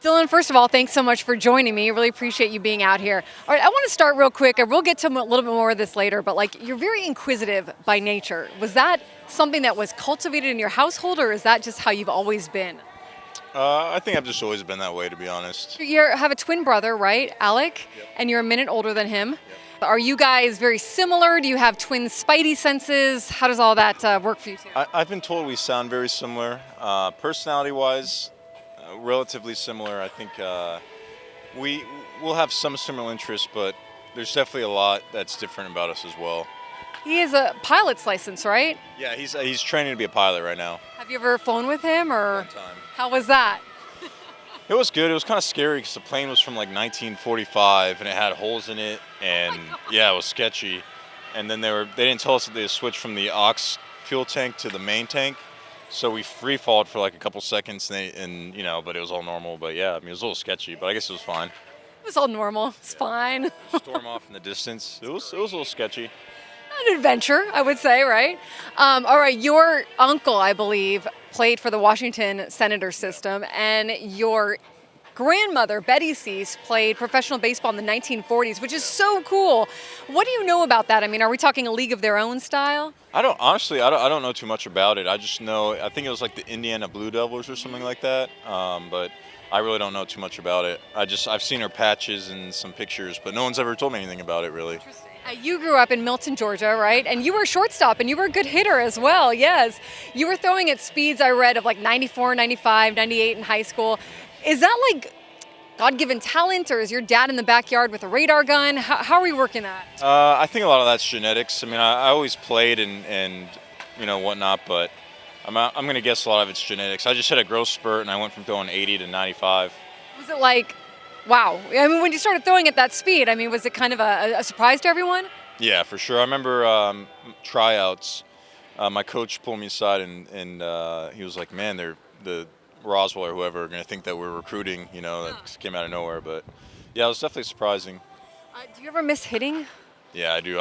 Dylan, first of all, thanks so much for joining me. Really appreciate you being out here. All right, I want to start real quick. I will get to a little bit more of this later, but like you're very inquisitive by nature. Was that something that was cultivated in your household, or is that just how you've always been? I think I've just always been that way, to be honest. You have a twin brother, right, Alec? Yep. And you're a minute older than him. Are you guys very similar? Do you have twin spidey senses? How does all that work for you two? I've been told we sound very similar. Personality-wise, relatively similar. I think we will have some similar interests, but there's definitely a lot that's different about us as well. He has a pilot's license, right? Yeah, he's training to be a pilot right now. Have you ever flown with him, or One time. how was that? It was good. It was kind of scary because the plane was from like 1945 and it had holes in it, and yeah, it was sketchy. And then they didn't tell us that they switched from the aux fuel tank to the main tank, so we free falled for like a couple seconds, but it was all normal. But yeah, I mean, it was a little sketchy, but I guess it was fine. It was all normal. It's fine. Storm off in the distance. It was a little sketchy. An adventure, I would say, right? All right, your uncle, I believe, played for the Washington Senator system, and your grandmother, Betty Cease, played professional baseball in the 1940s, which is so cool. What do you know about that? I mean, are we talking a league of their own style? I don't know too much about it. I just know, I think it was like the Indiana Blue Devils or something like that. But I really don't know too much about it. I've seen her patches and some pictures, but no one's ever told me anything about it really. You grew up in Milton, Georgia, right? And you were a shortstop, and you were a good hitter as well, yes. You were throwing at speeds, I read, of like 94, 95, 98 in high school. Is that like God-given talent, or is your dad in the backyard with a radar gun? How are we working that? I think a lot of that's genetics. I mean, I always played and whatnot, but I'm going to guess a lot of it's genetics. I just had a growth spurt, and I went from throwing 80 to 95. Was it like, wow? I mean, when you started throwing at that speed, I mean, was it kind of a surprise to everyone? Yeah, for sure. I remember tryouts. My coach pulled me aside, and he was like, "Man, the Roswell or whoever are going to think that we're recruiting, that came out of nowhere." But yeah, it was definitely surprising. Do you ever miss hitting? Yeah, I do.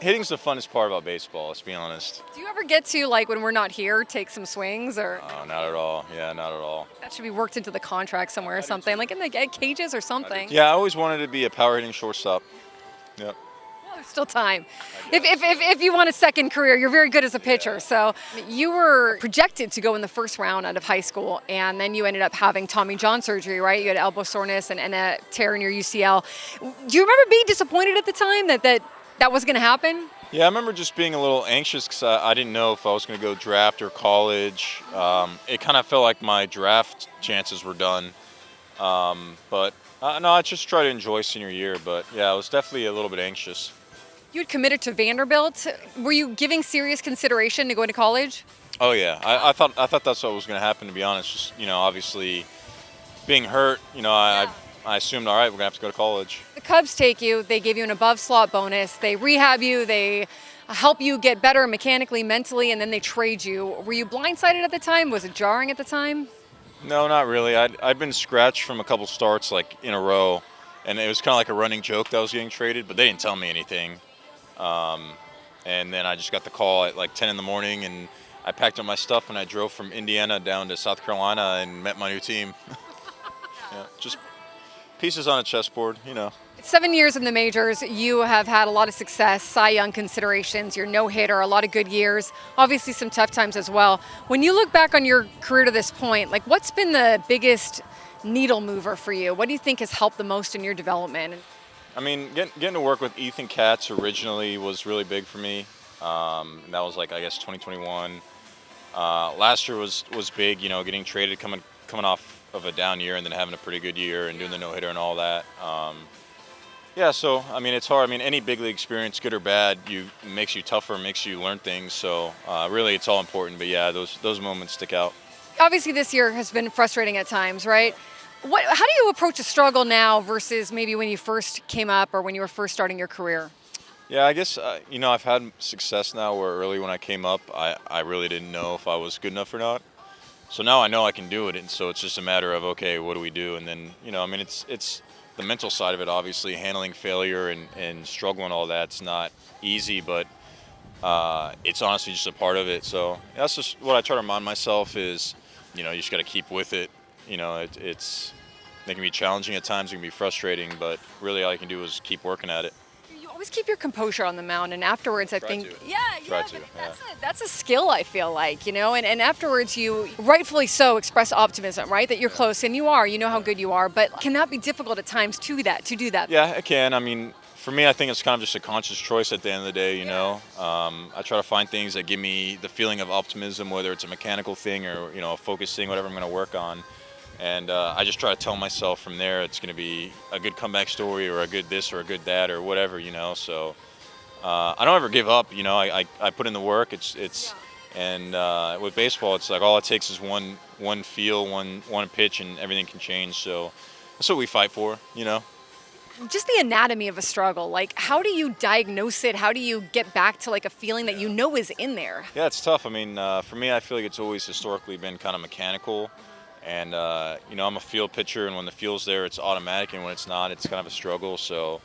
Hitting's the funnest part about baseball, let's be honest. Do you ever get to, like, when we're not here, take some swings, or? Oh, not at all. Yeah, not at all. That should be worked into the contract somewhere or something, like in the cages or something. Yeah, I always wanted to be a power hitting shortstop. Yep. Well, there's still time. If you want a second career, you're very good as a pitcher. So you were projected to go in the first round out of high school, and then you ended up having Tommy John surgery, right? You had elbow soreness and a tear in your UCL. Do you remember being disappointed at the time that was going to happen? Yeah, I remember just being a little anxious because I didn't know if I was going to go draft or college. It kind of felt like my draft chances were done. But no, I just tried to enjoy senior year. But yeah, I was definitely a little bit anxious. You had committed to Vanderbilt. Were you giving serious consideration to going to college? Oh yeah, I thought that's what was going to happen. To be honest, just obviously being hurt. I assumed, all right, we're going to have to go to college. The Cubs take you. They give you an above slot bonus. They rehab you. They help you get better mechanically, mentally, and then they trade you. Were you blindsided at the time? Was it jarring at the time? No, not really. I'd been scratched from a couple starts like in a row, and it was kind of like a running joke that I was getting traded, but they didn't tell me anything. And then I just got the call at like 10 in the morning, and I packed up my stuff and I drove from Indiana down to South Carolina and met my new team. Yeah, just pieces on a chessboard. 7 years in the majors, you have had a lot of success, Cy Young considerations, you're no-hitter, a lot of good years, obviously some tough times as well. When you look back on your career to this point, like what's been the biggest needle mover for you? What do you think has helped the most in your development? I mean, getting to work with Ethan Katz originally was really big for me. That was like, I guess, 2021. Last year was big, getting traded, coming off of a down year and then having a pretty good year and doing the no-hitter and all that. Yeah, so, I mean, it's hard. I mean, any big league experience, good or bad, makes you tougher, makes you learn things. So, really, it's all important. But, yeah, those moments stick out. Obviously, this year has been frustrating at times, right? How do you approach a struggle now versus maybe when you first came up or when you were first starting your career? Yeah, I guess, I've had success now where early when I came up, I really didn't know if I was good enough or not. So now I know I can do it, and so it's just a matter of, okay, what do we do? And then, it's the mental side of it, obviously, handling failure and struggle and all that's not easy, but it's honestly just a part of it. So that's just what I try to remind myself is, you just got to keep with it. they can be challenging at times, they can be frustrating, but really all you can do is keep working at it. You always keep your composure on the mound, and afterwards, I Try think, to. yeah, Try yeah, to, but yeah. that's a skill. I feel like, and afterwards, you rightfully so express optimism, right? That you're Yeah. close, and you are, you know how good you are. But can that be difficult at times to do that? Yeah, it can. I mean, for me, I think it's kind of just a conscious choice at the end of the day, I try to find things that give me the feeling of optimism, whether it's a mechanical thing or, a focus thing, whatever I'm going to work on. And I just try to tell myself from there it's going to be a good comeback story or a good this or a good that or whatever, So I don't ever give up, I put in the work. And with baseball, it's like all it takes is one feel, one pitch, and everything can change. So that's what we fight for. Just the anatomy of a struggle. Like, how do you diagnose it? How do you get back to like a feeling that you know is in there? Yeah, it's tough. I mean, for me, I feel like it's always historically been kind of mechanical. And, I'm a field pitcher, and when the field's there, it's automatic. And when it's not, it's kind of a struggle. So,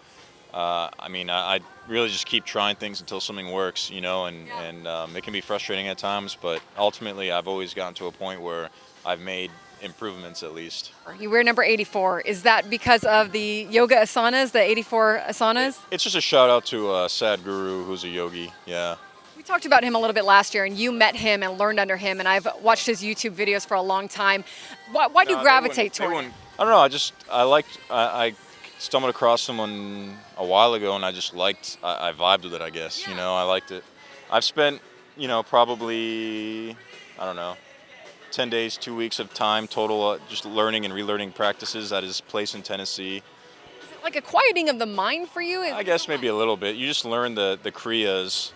I really just keep trying things until something works, and it can be frustrating at times. But ultimately, I've always gotten to a point where I've made improvements at least. You wear number 84. Is that because of the yoga asanas, the 84 asanas? It's just a shout out to Sadhguru, who's a yogi. Yeah. We talked about him a little bit last year, and you met him and learned under him, and I've watched his YouTube videos for a long time. Why do you gravitate toward him? I don't know. I stumbled across someone a while ago, and I just I vibed with it, I guess. Yeah. I liked it. I've spent, probably, I don't know, 10 days, 2 weeks of time total, just learning and relearning practices at his place in Tennessee. Is it like a quieting of the mind for you? I guess maybe a little bit. You just learn the kriyas.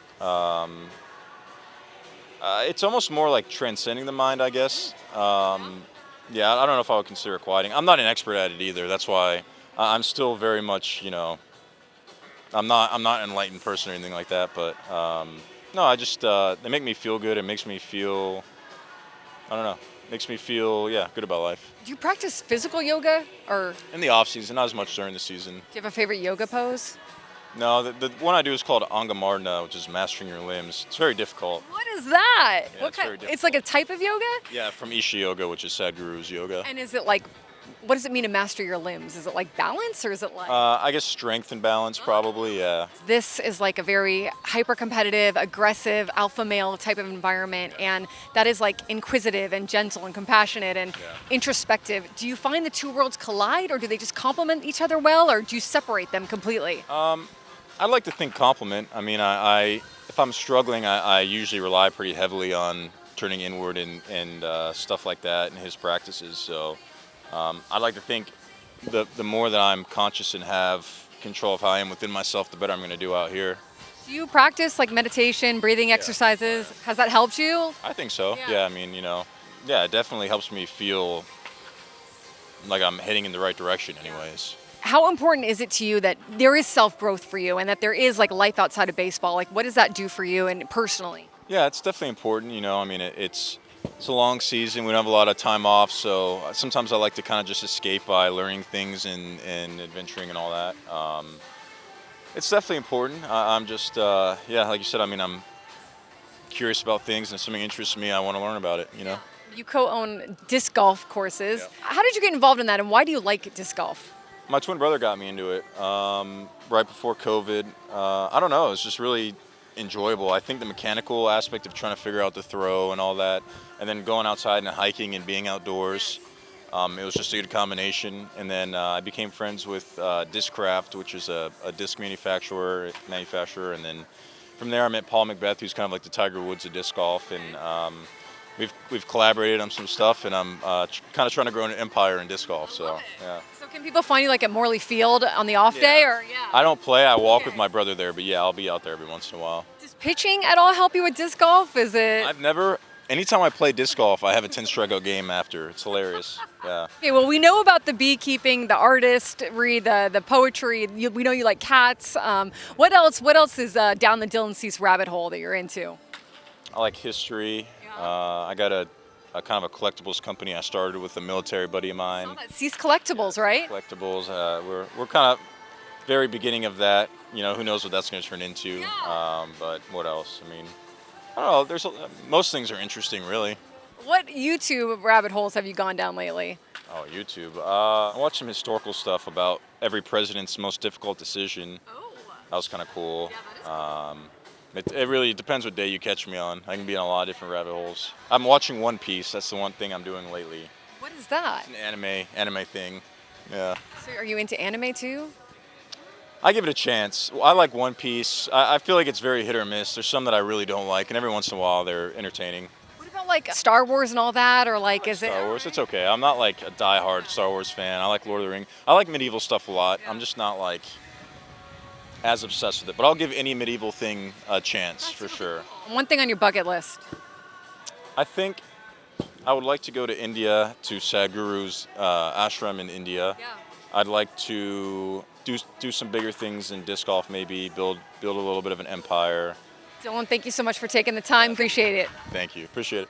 It's almost more like transcending the mind, I guess. Yeah, I don't know if I would consider it quieting. I'm not an expert at it either. That's why I'm still very much, I'm not an enlightened person or anything like that. But no, they make me feel good. It makes me feel, I don't know, makes me feel, good about life. Do you practice physical yoga, or In the off season, not as much during the season. do you have a favorite yoga pose? No, the one I do is called Angamarna, which is mastering your limbs. It's very difficult. What is that? Yeah, What it's kind? very It's like a type of yoga? Yeah, from Isha Yoga, which is Sadhguru's yoga. And is it like, what does it mean to master your limbs? Is it like balance, or is it like? I guess strength and balance, probably. Yeah. This is like a very hyper-competitive, aggressive, alpha male type of environment, and that is like inquisitive and gentle and compassionate and introspective. Do you find the two worlds collide, or do they just complement each other well, or do you separate them completely? I'd like to think compliment. I mean, if I'm struggling, I usually rely pretty heavily on turning inward and stuff like that in his practices. So I'd like to think the more that I'm conscious and have control of how I am within myself, the better I'm going to do out here. Do you practice like meditation, breathing exercises? Has that helped you? I think so. Yeah. Yeah, I mean, it definitely helps me feel like I'm heading in the right direction anyways. How important is it to you that there is self-growth for you and that there is like life outside of baseball? Like, what does that do for you and personally? Yeah, it's definitely important. I mean, it's a long season. We don't have a lot of time off, so sometimes I like to kind of just escape by learning things and adventuring and all that. It's definitely important. I'm just, like you said, I mean, I'm curious about things, and if something interests me, I want to learn about it, You co-own disc golf courses. Yeah. How did you get involved in that, and why do you like disc golf? My twin brother got me into it right before COVID. I don't know, it was just really enjoyable. I think the mechanical aspect of trying to figure out the throw and all that, and then going outside and hiking and being outdoors, it was just a good combination. And then I became friends with Discraft, which is a disc manufacturer, and then from there I met Paul Macbeth, who's kind of like the Tiger Woods of disc golf, and we've collaborated on some stuff, and I'm kind of trying to grow an empire in disc golf. So yeah. So can people find you like at Morley Field on the off day, or I don't play. I walk with my brother there, but I'll be out there every once in a while. Does pitching at all help you with disc golf? Is it? Anytime I play disc golf, I have a 10 strikeout game after. It's hilarious. Yeah. Okay, well, we know about the beekeeping, the artistry, the poetry. We know you like cats. What else? What else is down the Dylan Cease rabbit hole that you're into? I like history. I got a kind of a collectibles company I started with a military buddy of mine. Cease Collectibles, right? Collectibles. We're kind of very beginning of that. Who knows what that's going to turn into. Yeah. But what else? I mean, I don't know. Most things are interesting, really. What YouTube rabbit holes have you gone down lately? Oh, YouTube. I watched some historical stuff about every president's most difficult decision. Oh, That was kind of cool. yeah, that is cool. It really depends what day you catch me on. I can be in a lot of different rabbit holes. I'm watching One Piece. That's the one thing I'm doing lately. What is that? It's an anime thing. Yeah. So are you into anime too? I give it a chance. I like One Piece. I feel like it's very hit or miss. There's some that I really don't like, and every once in a while they're entertaining. What about like Star Wars and all that, or like is it Star Wars, it's okay. I'm not like a die-hard Star Wars fan. I like Lord of the Rings. I like medieval stuff a lot. I'm just not like as obsessed with it. But I'll give any medieval thing a chance for sure. One thing on your bucket list? I think I would like to go to India to Sadhguru's ashram in India. Yeah. I'd like to do some bigger things in disc golf, maybe build a little bit of an empire. Dylan, thank you so much for taking the time. Appreciate it. Thank you. Appreciate it.